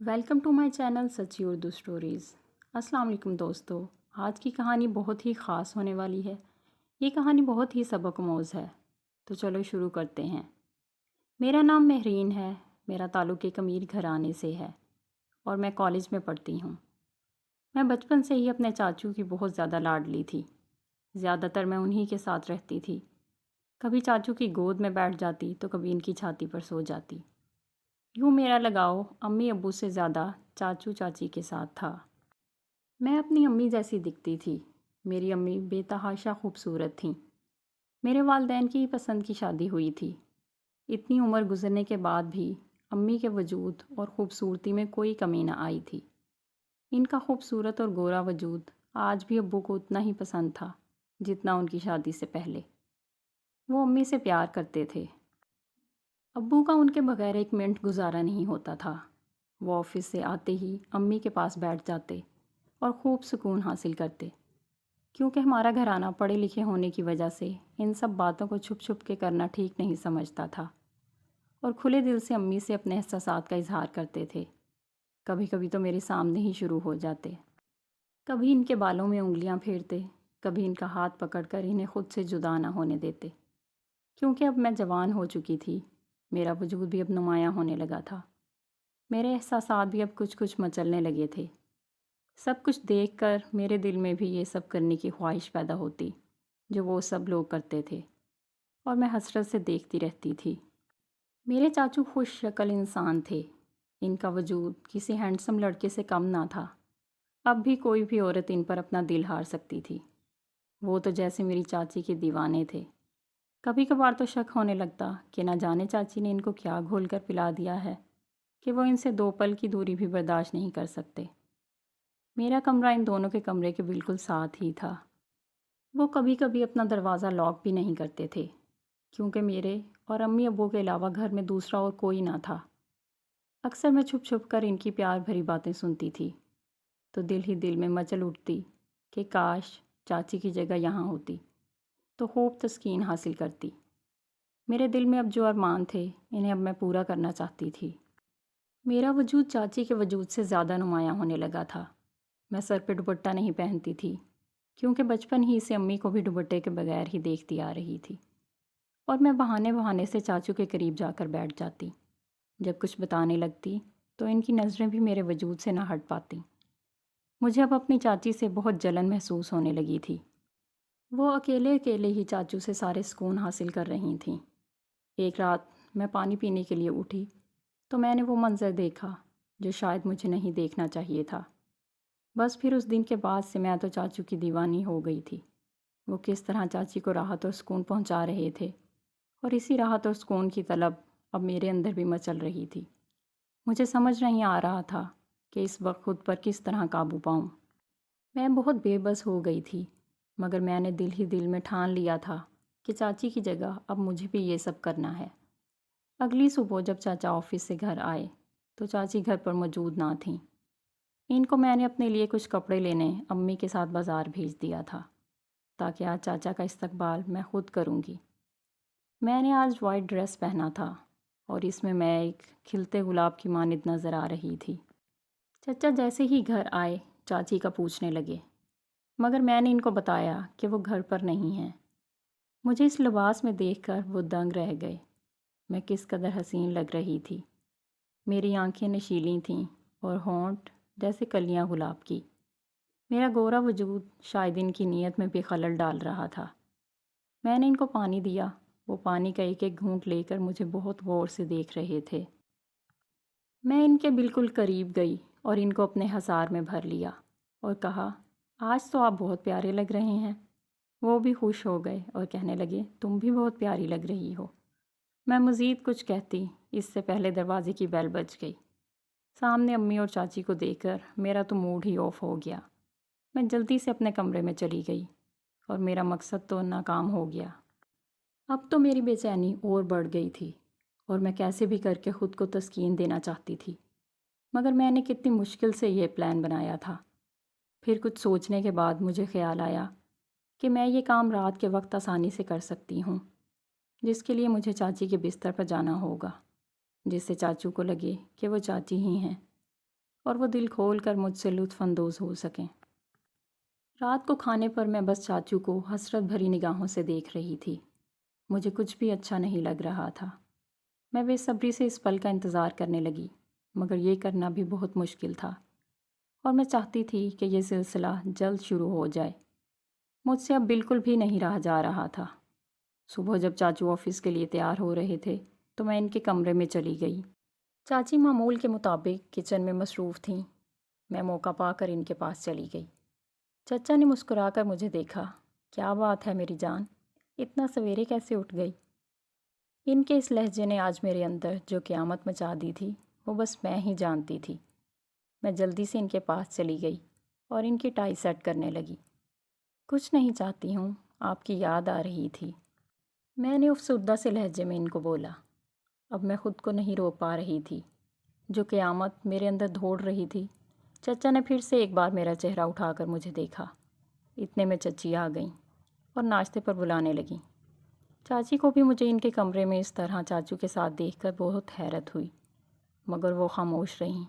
Welcome to my channel سچی Urdu stories. السلام علیکم دوستو، آج کی کہانی بہت ہی خاص ہونے والی ہے۔ یہ کہانی بہت ہی سبق آموز ہے، تو چلو شروع کرتے ہیں۔ میرا نام مہرین ہے، میرا تعلق ایک امیر گھرانے سے ہے اور میں کالج میں پڑھتی ہوں۔ میں بچپن سے ہی اپنے چاچو کی بہت زیادہ لاڈلی تھی، زیادہ تر میں انہی کے ساتھ رہتی تھی۔ کبھی چاچو کی گود میں بیٹھ جاتی تو کبھی ان کی چھاتی پر سو جاتی۔ یوں میرا لگاؤ امی ابو سے زیادہ چاچو چاچی کے ساتھ تھا۔ میں اپنی امی جیسی دکھتی تھی۔ میری امی بے تحاشا خوبصورت تھیں۔ میرے والدین کی پسند کی شادی ہوئی تھی۔ اتنی عمر گزرنے کے بعد بھی امی کے وجود اور خوبصورتی میں کوئی کمی نہ آئی تھی۔ ان کا خوبصورت اور گورا وجود آج بھی ابو کو اتنا ہی پسند تھا جتنا ان کی شادی سے پہلے۔ وہ امی سے پیار کرتے تھے۔ ابو کا ان کے بغیر ایک منٹ گزارا نہیں ہوتا تھا۔ وہ آفس سے آتے ہی امی کے پاس بیٹھ جاتے اور خوب سکون حاصل کرتے، کیونکہ ہمارا گھرانہ پڑھے لکھے ہونے کی وجہ سے ان سب باتوں کو چھپ چھپ کے کرنا ٹھیک نہیں سمجھتا تھا، اور کھلے دل سے امی سے اپنے احساسات کا اظہار کرتے تھے۔ کبھی کبھی تو میرے سامنے ہی شروع ہو جاتے۔ کبھی ان کے بالوں میں انگلیاں پھیرتے، کبھی ان کا ہاتھ پکڑ کر انہیں خود سے جدا نہ ہونے دیتے۔ کیونکہ اب میں جوان ہو چکی تھی، میرا وجود بھی اب نمایاں ہونے لگا تھا۔ میرے احساسات بھی اب کچھ کچھ مچلنے لگے تھے۔ سب کچھ دیکھ کر میرے دل میں بھی یہ سب کرنے کی خواہش پیدا ہوتی جو وہ سب لوگ کرتے تھے، اور میں حسرت سے دیکھتی رہتی تھی۔ میرے چاچو خوش شکل انسان تھے۔ ان کا وجود کسی ہینڈسم لڑکے سے کم نہ تھا۔ اب بھی کوئی بھی عورت ان پر اپنا دل ہار سکتی تھی۔ وہ تو جیسے میری چاچی کے دیوانے تھے۔ کبھی کبھار تو شک ہونے لگتا کہ نہ جانے چاچی نے ان کو کیا گھول کر پلا دیا ہے کہ وہ ان سے 2 پل کی دوری بھی برداشت نہیں کر سکتے۔ میرا کمرہ ان دونوں کے کمرے کے بالکل ساتھ ہی تھا۔ وہ کبھی کبھی اپنا دروازہ لاک بھی نہیں کرتے تھے، کیونکہ میرے اور امی ابو کے علاوہ گھر میں دوسرا اور کوئی نہ تھا۔ اکثر میں چھپ چھپ کر ان کی پیار بھری باتیں سنتی تھی تو دل ہی دل میں مچل اٹھتی کہ کاش چاچی کی جگہ یہاں ہوتی تو خوب تسکین حاصل کرتی۔ میرے دل میں اب جو ارمان تھے انہیں اب میں پورا کرنا چاہتی تھی۔ میرا وجود چاچی کے وجود سے زیادہ نمایاں ہونے لگا تھا۔ میں سر پہ دوپٹہ نہیں پہنتی تھی، کیونکہ بچپن ہی سے امی کو بھی دوپٹے کے بغیر ہی دیکھتی آ رہی تھی، اور میں بہانے بہانے سے چاچو کے قریب جا کر بیٹھ جاتی۔ جب کچھ بتانے لگتی تو ان کی نظریں بھی میرے وجود سے نہ ہٹ پاتی۔ مجھے اب اپنی چاچی سے بہت جلن محسوس ہونے لگی تھی۔ وہ اکیلے اکیلے ہی چاچو سے سارے سکون حاصل کر رہی تھیں۔ ایک رات میں پانی پینے کے لیے اٹھی تو میں نے وہ منظر دیکھا جو شاید مجھے نہیں دیکھنا چاہیے تھا۔ بس پھر اس دن کے بعد سے میں تو چاچو کی دیوانی ہو گئی تھی۔ وہ کس طرح چاچی کو راحت اور سکون پہنچا رہے تھے، اور اسی راحت اور سکون کی طلب اب میرے اندر بھی مچل رہی تھی۔ مجھے سمجھ نہیں آ رہا تھا کہ اس وقت خود پر کس طرح قابو پاؤں۔ میں بہت بے بس ہو گئی تھی، مگر میں نے دل ہی دل میں ٹھان لیا تھا کہ چاچی کی جگہ اب مجھے بھی یہ سب کرنا ہے۔ اگلی صبح جب چاچا آفس سے گھر آئے تو چاچی گھر پر موجود نہ تھیں۔ ان کو میں نے اپنے لیے کچھ کپڑے لینے امی کے ساتھ بازار بھیج دیا تھا تاکہ آج چاچا کا استقبال میں خود کروں گی۔ میں نے آج وائٹ ڈریس پہنا تھا اور اس میں ایک کھلتے گلاب کی مانند نظر آ رہی تھی۔ چچا جیسے ہی گھر آئے چاچی کا پوچھنے لگے، مگر میں نے ان کو بتایا کہ وہ گھر پر نہیں ہیں۔ مجھے اس لباس میں دیکھ کر وہ دنگ رہ گئے۔ میں کس قدر حسین لگ رہی تھی۔ میری آنکھیں نشیلی تھیں اور ہونٹ جیسے کلیاں گلاب کی۔ میرا گورا وجود شاید ان کی نیت میں بھی خلل ڈال رہا تھا۔ میں نے ان کو پانی دیا۔ وہ پانی کا ایک ایک گھونٹ لے کر مجھے بہت غور سے دیکھ رہے تھے۔ میں ان کے بالکل قریب گئی اور ان کو اپنے حصار میں بھر لیا اور کہا، آج تو آپ بہت پیارے لگ رہے ہیں۔ وہ بھی خوش ہو گئے اور کہنے لگے، تم بھی بہت پیاری لگ رہی ہو۔ میں مزید کچھ کہتی اس سے پہلے دروازے کی بیل بج گئی۔ سامنے امی اور چاچی کو دیکھ کر میرا تو موڈ ہی آف ہو گیا۔ میں جلدی سے اپنے کمرے میں چلی گئی اور میرا مقصد تو ناکام ہو گیا۔ اب تو میری بے چینی اور بڑھ گئی تھی اور میں کیسے بھی کر کے خود کو تسکین دینا چاہتی تھی، مگر میں نے کتنی مشکل سے یہ پلان بنایا تھا۔ پھر کچھ سوچنے کے بعد مجھے خیال آیا کہ میں یہ کام رات کے وقت آسانی سے کر سکتی ہوں، جس کے لیے مجھے چاچی کے بستر پر جانا ہوگا، جس سے چاچو کو لگے کہ وہ چاچی ہی ہیں۔ اور وہ دل کھول کر مجھ سے لطف اندوز ہو سکیں۔ رات کو کھانے پر میں بس چاچو کو حسرت بھری نگاہوں سے دیکھ رہی تھی۔ مجھے کچھ بھی اچھا نہیں لگ رہا تھا۔ میں بے صبری سے اس پل کا انتظار کرنے لگی، مگر یہ کرنا بھی بہت مشکل تھا، اور میں چاہتی تھی کہ یہ سلسلہ جلد شروع ہو جائے۔ مجھ سے اب بالکل بھی نہیں رہا جا رہا تھا۔ صبح جب چاچو آفس کے لیے تیار ہو رہے تھے تو میں ان کے کمرے میں چلی گئی۔ چاچی معمول کے مطابق کچن میں مصروف تھیں۔ میں موقع پا کر ان کے پاس چلی گئی۔ چچا نے مسکرا کر مجھے دیکھا۔ کیا بات ہے میری جان، اتنا سویرے کیسے اٹھ گئی؟ ان کے اس لہجے نے آج میرے اندر جو قیامت مچا دی تھی وہ بس میں ہی جانتی تھی۔ میں جلدی سے ان کے پاس چلی گئی اور ان کی ٹائی سیٹ کرنے لگی۔ کچھ نہیں چاہتی ہوں، آپ کی یاد آ رہی تھی، میں نے افسردہ سے لہجے میں ان کو بولا۔ اب میں خود کو نہیں روک پا رہی تھی۔ جو قیامت میرے اندر دوڑ رہی تھی۔ چچا نے پھر سے ایک بار میرا چہرہ اٹھا کر مجھے دیکھا۔ اتنے میں چچی آ گئیں اور ناشتے پر بلانے لگیں۔ چاچی کو بھی مجھے ان کے کمرے میں اس طرح چاچو کے ساتھ دیکھ کر بہت حیرت ہوئی، مگر وہ خاموش رہیں۔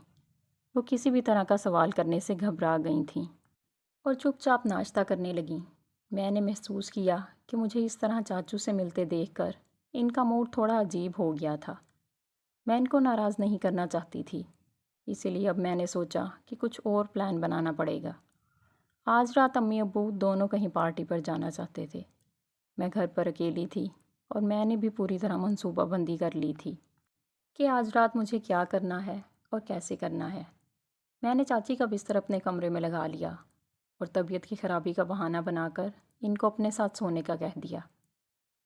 وہ کسی بھی طرح کا سوال کرنے سے گھبرا گئی تھیں اور چپ چاپ ناشتہ کرنے لگیں۔ میں نے محسوس کیا کہ مجھے اس طرح چاچو سے ملتے دیکھ کر ان کا موڈ تھوڑا عجیب ہو گیا تھا۔ میں ان کو ناراض نہیں کرنا چاہتی تھی، اسی لیے اب میں نے سوچا کہ کچھ اور پلان بنانا پڑے گا۔ آج رات امی ابو دونوں کہیں پارٹی پر جانا چاہتے تھے۔ میں گھر پر اکیلی تھی اور میں نے بھی پوری طرح منصوبہ بندی کر لی تھی کہ آج رات مجھے کیا کرنا ہے اور کیسے کرنا ہے۔ میں نے چاچی کا بستر اپنے کمرے میں لگا لیا اور طبیعت کی خرابی کا بہانہ بنا کر ان کو اپنے ساتھ سونے کا کہہ دیا۔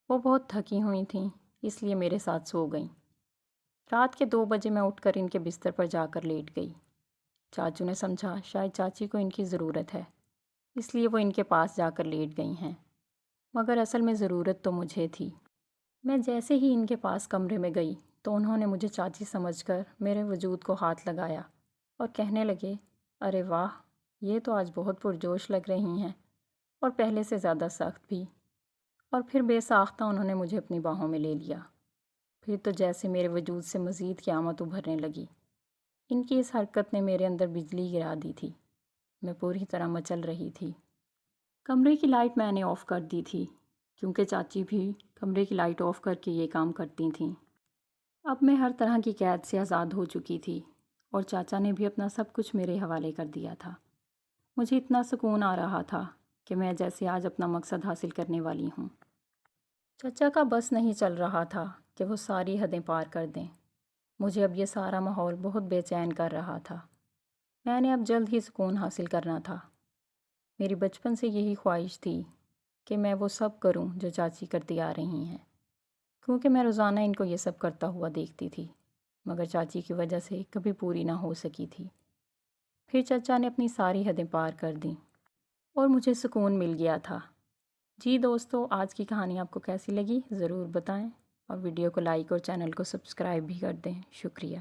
وہ بہت تھکی ہوئی تھیں، اس لیے میرے ساتھ سو گئیں۔ رات کے 2 بجے میں اٹھ کر ان کے بستر پر جا کر لیٹ گئی۔ چاچو نے سمجھا شاید چاچی کو ان کی ضرورت ہے، اس لیے وہ ان کے پاس جا کر لیٹ گئی ہیں، مگر اصل میں ضرورت تو مجھے تھی۔ میں جیسے ہی ان کے پاس کمرے میں گئی تو انہوں نے مجھے چاچی سمجھ کر میرے وجود کو ہاتھ لگایا اور کہنے لگے، ارے واہ، یہ تو آج بہت پرجوش لگ رہی ہیں، اور پہلے سے زیادہ سخت بھی۔ اور پھر بے ساختہ انہوں نے مجھے اپنی باہوں میں لے لیا۔ پھر تو جیسے میرے وجود سے مزید قیامت ابھرنے لگی۔ ان کی اس حرکت نے میرے اندر بجلی گرا دی تھی۔ میں پوری طرح مچل رہی تھی۔ کمرے کی لائٹ میں نے آف کر دی تھی، کیونکہ چاچی بھی کمرے کی لائٹ آف کر کے یہ کام کرتی تھیں۔ اب میں ہر طرح کی قید سے آزاد ہو چکی تھی اور چاچا نے بھی اپنا سب کچھ میرے حوالے کر دیا تھا۔ مجھے اتنا سکون آ رہا تھا کہ میں جیسے آج اپنا مقصد حاصل کرنے والی ہوں۔ چچا کا بس نہیں چل رہا تھا کہ وہ ساری حدیں پار کر دیں۔ مجھے اب یہ سارا ماحول بہت بے چین کر رہا تھا۔ میں نے اب جلد ہی سکون حاصل کرنا تھا۔ میری بچپن سے یہی خواہش تھی کہ میں وہ سب کروں جو چاچی کرتی آ رہی ہیں، کیونکہ میں روزانہ ان کو یہ سب کرتا ہوا دیکھتی تھی، مگر چاچی کی وجہ سے کبھی پوری نہ ہو سکی تھی۔ پھر چچا نے اپنی ساری حدیں پار کر دیں اور مجھے سکون مل گیا تھا۔ جی دوستو، آج کی کہانی آپ کو کیسی لگی ضرور بتائیں، اور ویڈیو کو لائک اور چینل کو سبسکرائب بھی کر دیں۔ شکریہ۔